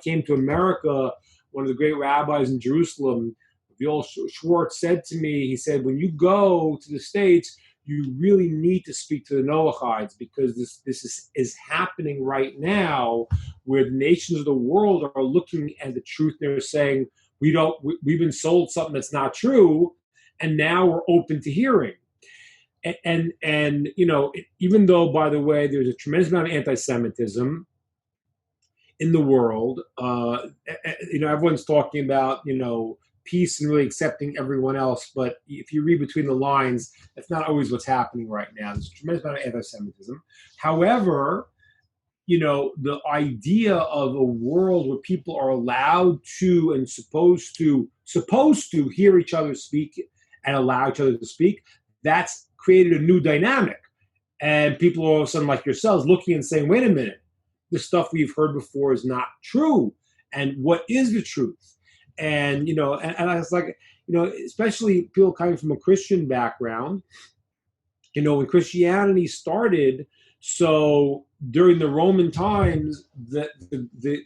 came to America, one of the great rabbis in Jerusalem, Bill Schwartz, said to me, he said, when you go to the States, you really need to speak to the Noachides, because this is happening right now, where the nations of the world are looking at the truth. They're saying, we've been sold something that's not true, and now we're open to hearing. And even though, by the way, there's a tremendous amount of anti-Semitism in the world, everyone's talking about, peace and really accepting everyone else. But if you read between the lines, that's not always what's happening right now. There's a tremendous amount of anti-Semitism. However, the idea of a world where people are allowed to and supposed to hear each other speak and allow each other to speak, that's created a new dynamic. And people all of a sudden, like yourselves, looking and saying, wait a minute, the stuff we've heard before is not true. And what is the truth? And, and I was like, especially people coming from a Christian background, when Christianity started, so during the Roman times, the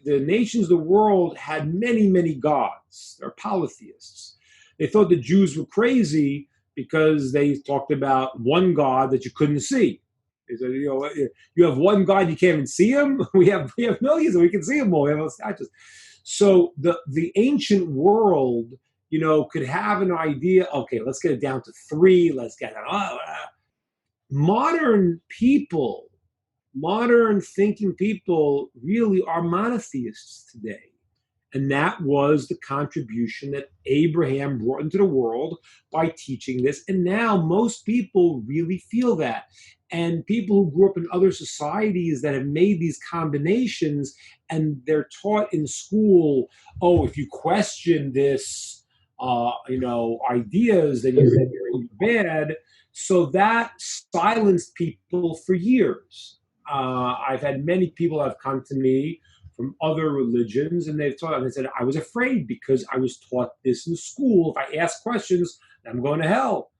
nations of the world had many, many gods. They're polytheists. They thought the Jews were crazy because they talked about one God that you couldn't see. They said, you have one God, you can't even see him? We have millions and we can see them all. We have statues. So the ancient world, could have an idea, okay, let's get it down to three, let's get it. Modern thinking people really are monotheists today. And that was the contribution that Abraham brought into the world by teaching this. And now most people really feel that. And people who grew up in other societies that have made these combinations, and they're taught in school, if you question this, ideas, then you're bad. So that silenced people for years. I've had many people have come to me from other religions, and they said, I was afraid because I was taught this in school. If I ask questions, I'm going to hell.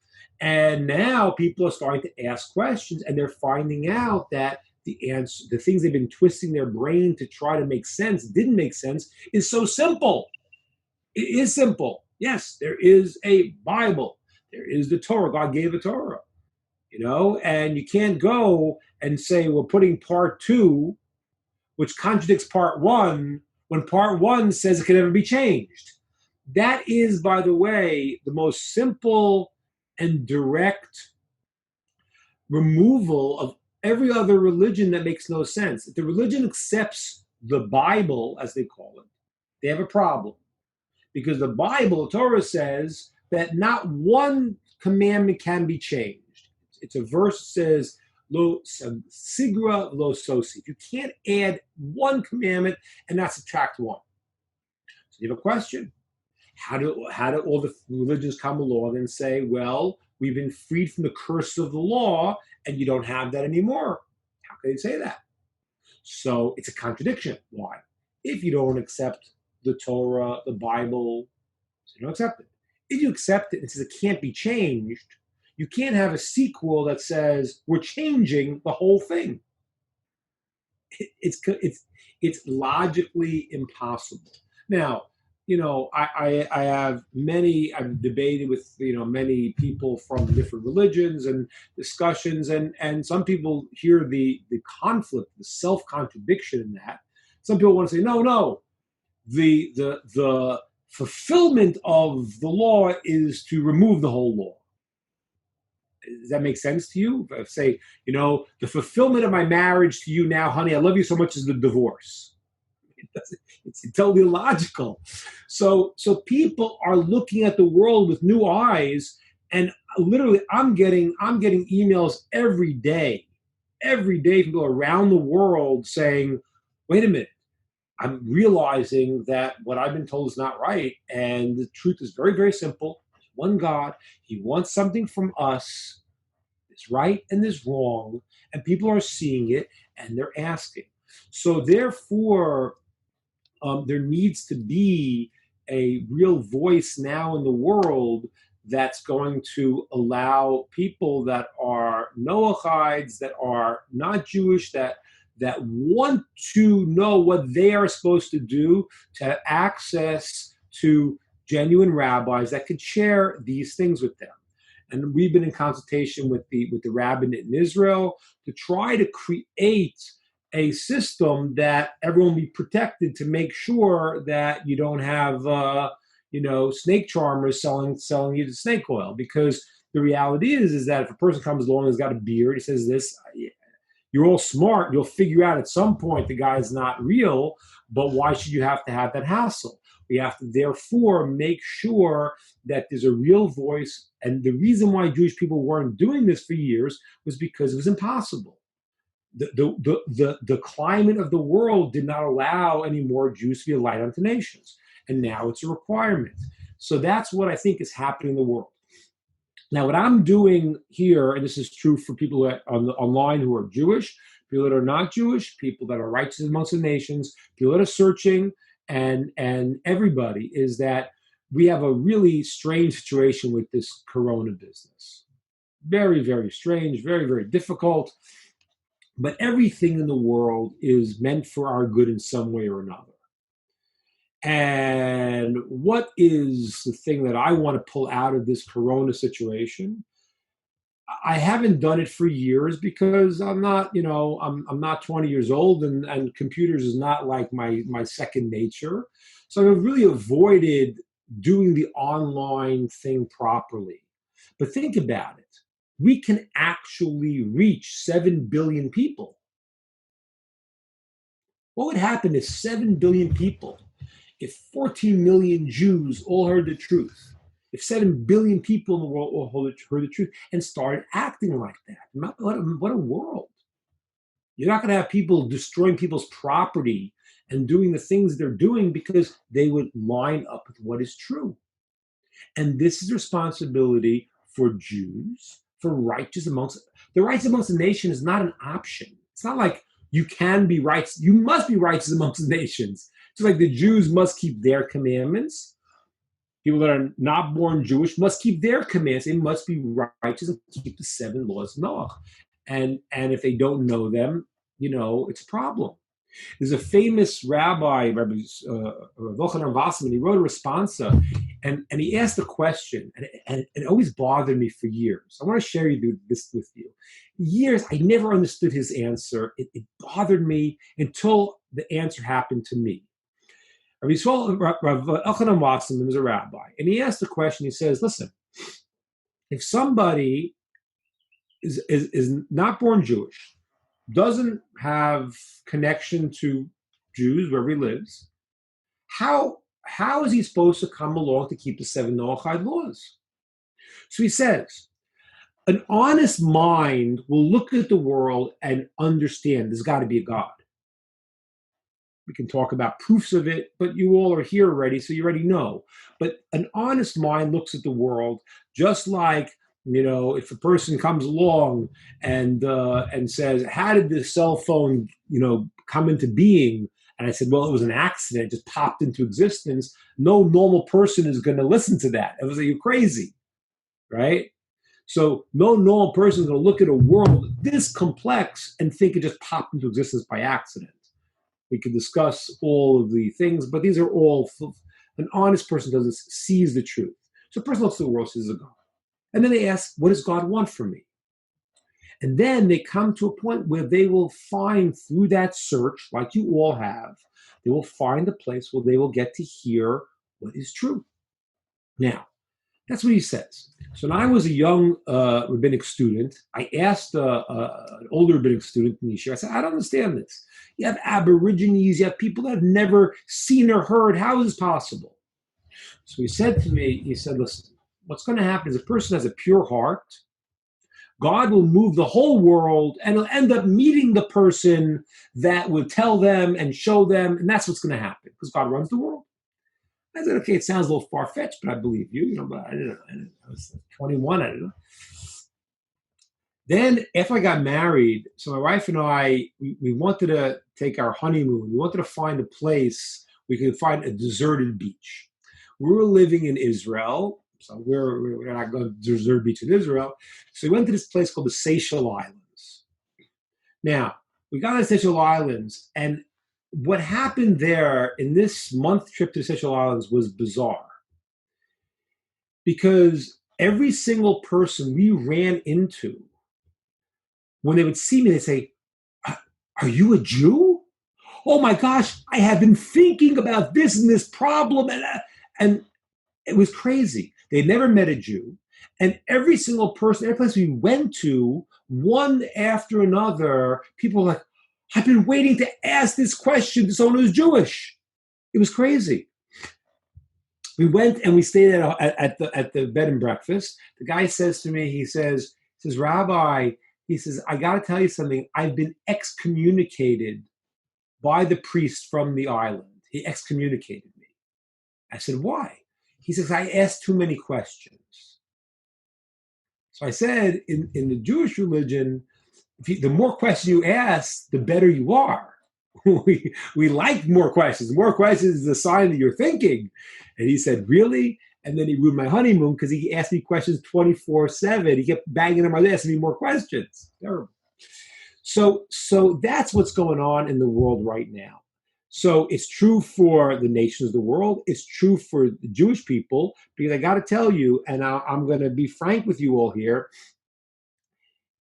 And now people are starting to ask questions, and they're finding out that the answer, the things they've been twisting their brain to try to make sense, didn't make sense, is so simple. It is simple. Yes, there is a Bible. There is the Torah. God gave a Torah, and you can't go and say we're putting part 2, which contradicts part 1, when part 1 says it can never be changed. That is, by the way, the most simple and direct removal of every other religion that makes no sense. If the religion accepts the Bible, as they call it, they have a problem. Because the Bible, the Torah, says that not one commandment can be changed. It's a verse that says, lo sigra lo sosi. You can't add one commandment and not subtract one. So you have a question. How do all the religions come along and say, well, we've been freed from the curse of the law and you don't have that anymore? How can they say that? So it's a contradiction. Why? If you don't accept the Torah, the Bible, so you don't accept it. If you accept it and says it can't be changed, you can't have a sequel that says we're changing the whole thing. It's logically impossible. Now, I've debated with, many people from different religions and discussions, and some people hear the conflict, the self-contradiction in that. Some people want to say, no, the fulfillment of the law is to remove the whole law. Does that make sense to you? If I say, the fulfillment of my marriage to you now, honey, I love you so much, is the divorce. It's totally illogical. So people are looking at the world with new eyes, and literally I'm getting emails every day from people around the world saying, wait a minute, I'm realizing that what I've been told is not right, and the truth is very, very simple. There's one God. He wants something from us. There's right and there's wrong, and people are seeing it, and they're asking. So therefore, there needs to be a real voice now in the world that's going to allow people that are Noachides, that are not Jewish, that that want to know what they are supposed to do to have access to genuine rabbis that could share these things with them. And we've been in consultation with the rabbinate in Israel to try to create a system that everyone will be protected, to make sure that you don't have snake charmers selling you the snake oil. Because the reality is that if a person comes along and has got a beard, he says this, you're all smart, you'll figure out at some point the guy's not real, but why should you have to have that hassle? We have to therefore make sure that there's a real voice. And the reason why Jewish people weren't doing this for years was because it was impossible. The climate of the world did not allow any more Jews to be a light unto nations. And now it's a requirement. So that's what I think is happening in the world. Now, what I'm doing here, and this is true for people online who are Jewish, people that are not Jewish, people that are righteous amongst the nations, people that are searching, and everybody, is that we have a really strange situation with this corona business. Very, very strange, very, very difficult. But everything in the world is meant for our good in some way or another. And what is the thing that I want to pull out of this corona situation? I haven't done it for years because I'm not 20 years old, and computers is not like my second nature. So I've really avoided doing the online thing properly. But think about it. We can actually reach 7 billion people. What would happen if 7 billion people, if 14 million Jews all heard the truth, if 7 billion people in the world all heard the truth and started acting like that? What a world. You're not going to have people destroying people's property and doing the things they're doing because they would line up with what is true. And this is responsibility for Jews, for righteous amongst the nation is not an option. It's not like you can be righteous. You must be righteous amongst the nations. It's like the Jews must keep their commandments. People that are not born Jewish must keep their commands. They must be righteous and keep the 7 laws of Noah. And if they don't know them, it's a problem. There's a famous rabbi, Rabbi Ingber, he wrote a responsa, and he asked a question, and it always bothered me for years. I want to share this with you. Years, I never understood his answer. It bothered me until the answer happened to me. Rabbi Ingber was a rabbi, and he asked the question. He says, "Listen, if somebody is not born Jewish, doesn't have connection to Jews wherever he lives, how is he supposed to come along to keep the 7 Noahide laws?" So he says, an honest mind will look at the world and understand there's got to be a God. We can talk about proofs of it, but you all are here already, so you already know. But an honest mind looks at the world just like, if a person comes along and says, "How did this cell phone, come into being?" And I said, "Well, it was an accident. It just popped into existence." No normal person is going to listen to that. It was like, you're crazy, right? So no normal person is going to look at a world this complex and think it just popped into existence by accident. We could discuss all of the things, but these are all, an honest person doesn't sees the truth. So a person looks at the world, sees a God. And then they ask, what does God want from me? And then they come to a point where they will find, through that search, like you all have, they will find a place where they will get to hear what is true. Now, that's what he says. So when I was a young rabbinic student, I asked an older rabbinic student in Yeshiva, I said, "I don't understand this. You have Aborigines, you have people that have never seen or heard. How is this possible?" So he said to me, "Listen, what's going to happen is a person has a pure heart. God will move the whole world and he'll end up meeting the person that will tell them and show them, and that's what's going to happen because God runs the world." I said, "Okay, it sounds a little far-fetched, but I believe you. But I didn't know. I was 21, I didn't know." Then after I got married, so my wife and I, we wanted to take our honeymoon. We wanted to find a place we could find a deserted beach. We were living in Israel, so we're not going to deserted beach in Israel. So we went to this place called the Seychelles Islands. Now, we got to the Seychelles Islands, and what happened there in this month trip to Seychelles Islands was bizarre because every single person we ran into, when they would see me, they'd say, "Are you a Jew? Oh my gosh, I have been thinking about this and this problem," and it was crazy. They'd never met a Jew. And every single person, every place we went to, one after another, people were like, "I've been waiting to ask this question to someone who's Jewish." It was crazy. We went and we stayed at the bed and breakfast. The guy says to me, he says, "Rabbi," he says, "I got to tell you something. I've been excommunicated by the priest from the island. He excommunicated me." I said, "Why?" He says, "I asked too many questions." So I said, in the Jewish religion, the more questions you ask, the better you are. we like more questions. More questions is a sign that you're thinking. And he said, "Really?" And then he ruined my honeymoon because he asked me questions 24/7. He kept banging on my list, asking me more questions. Terrible. So that's what's going on in the world right now. So it's true for the nations of the world. It's true for the Jewish people, because I got to tell you, and I'm going to be frank with you all here.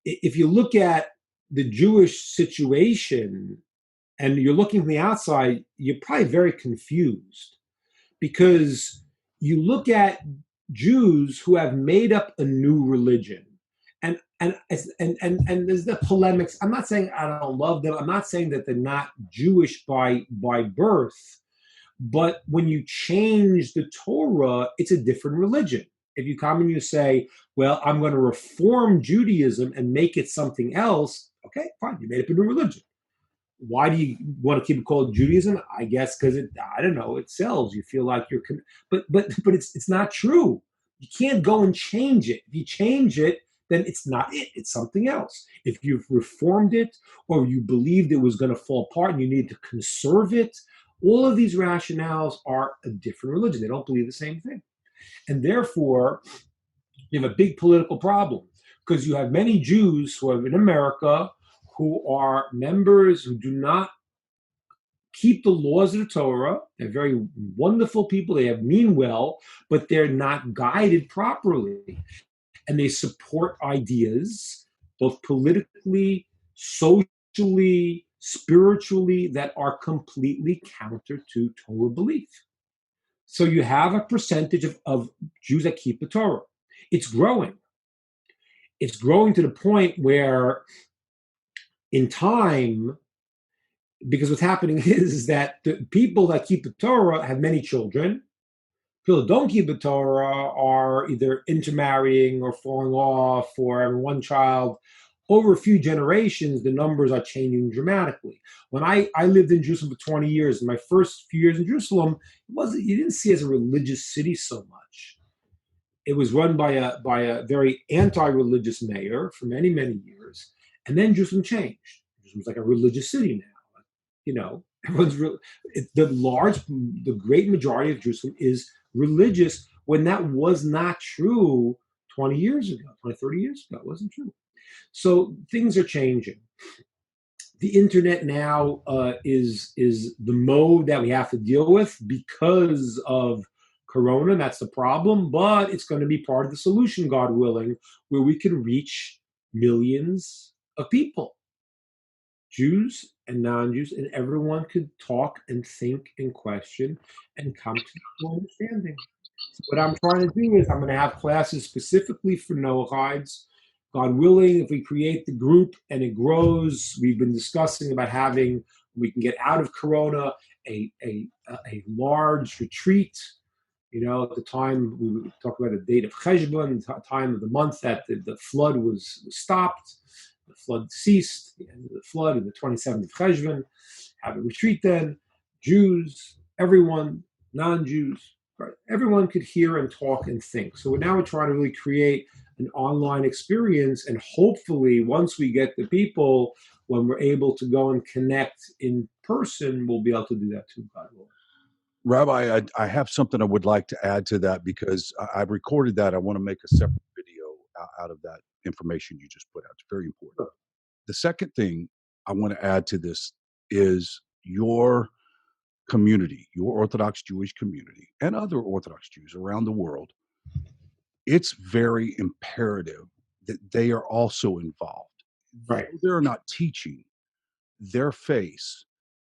If you look at the Jewish situation and you're looking from the outside, you're probably very confused, because you look at Jews who have made up a new religion. And there's the polemics. I'm not saying I don't love them. I'm not saying that they're not Jewish by birth, but when you change the Torah, it's a different religion. If you come and you say, "Well, I'm going to reform Judaism and make it something else," okay, fine, you made up a new religion. Why do you want to keep it called Judaism? I guess because I don't know, it sells. You feel like you're, but it's not true. You can't go and change it. If you change it, then it's not it. It's something else. If you've reformed it, or you believed it was going to fall apart and you need to conserve it, all of these rationales are a different religion. They don't believe the same thing, and therefore you have a big political problem, because you have many Jews who are in America who are members who do not keep the laws of the Torah. They're very wonderful people. They have mean well, but they're not guided properly. And they support ideas, both politically, socially, spiritually, that are completely counter to Torah belief. So you have a percentage of Jews that keep the Torah. It's growing. It's growing to the point where in time, because what's happening is that the people that keep the Torah have many children. People who don't keep the Torah are either intermarrying or falling off or having one child. Over a few generations, the numbers are changing dramatically. When I lived in Jerusalem for 20 years, in my first few years in Jerusalem, you didn't see it as a religious city so much. It was run by a very anti-religious mayor for many, many years. And then Jerusalem changed. Jerusalem's like a religious city now. Everyone's the great majority of Jerusalem is religious, when that was not true 20 years ago, 20, 30 years ago. It wasn't true. So things are changing. The internet now is the mode that we have to deal with because of Corona. That's the problem, but it's going to be part of the solution, God willing, where we can reach millions of people, Jews and non-Jews, and everyone could talk and think and question and come to an understanding. So what I'm trying to do is I'm going to have classes specifically for Noachides. God willing, if we create the group and it grows, we've been discussing about having, we can get out of Corona, a large retreat. At the time, we would talk about the date of Cheshvan, the time of the month that the flood was stopped. The flood ceased, the end of the flood, and the 27th of Cheshvan. Have a retreat then. Jews, everyone, non-Jews, right? Everyone could hear and talk and think. So now we're trying to really create an online experience, and hopefully once we get the people, when we're able to go and connect in person, we'll be able to do that too, God willing. Rabbi, I have something I would like to add to that, because I've recorded that. I want to make a separate video out of that information you just put out. It's very important. Sure. The second thing, I want to add to this is your community, your Orthodox Jewish community, and other Orthodox Jews around the world. It's very imperative that they are also involved. Right. They're not teaching their face,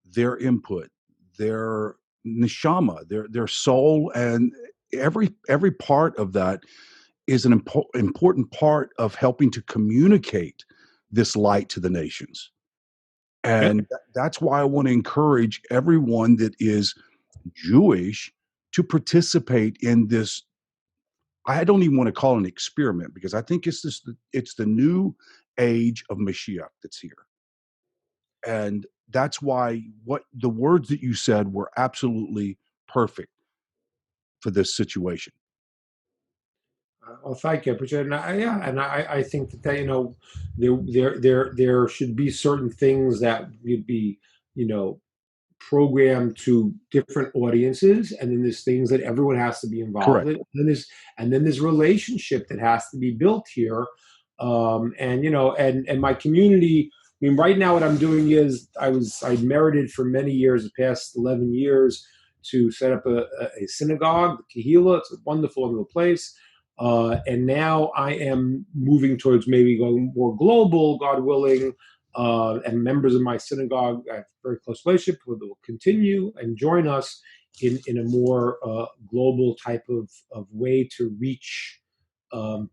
their input, their neshama, their soul, and every part of that is an important part of helping to communicate this light to the nations. Yeah. And that's why I want to encourage everyone that is Jewish to participate in this. I don't even want to call it an experiment because I think it's the new age of Mashiach that's here. And that's why what the words that you said were absolutely perfect for this situation. Well, thank you. I appreciate it. And I think that, there should be certain things that would be, you know, programmed to different audiences, and then there's things that everyone has to be involved Correct. in. And then there's relationship that has to be built here. And my community. I mean, right now what I'm doing is I merited for many years, the past 11 years, to set up a synagogue, the Kehillah. It's a wonderful place. And now I am moving towards maybe going more global, God willing, and members of my synagogue I have a very close relationship who will continue and join us in a more global type of way to reach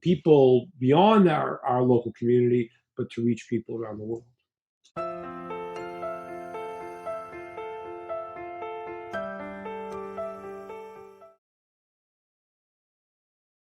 people beyond our local community, but to reach people around the world.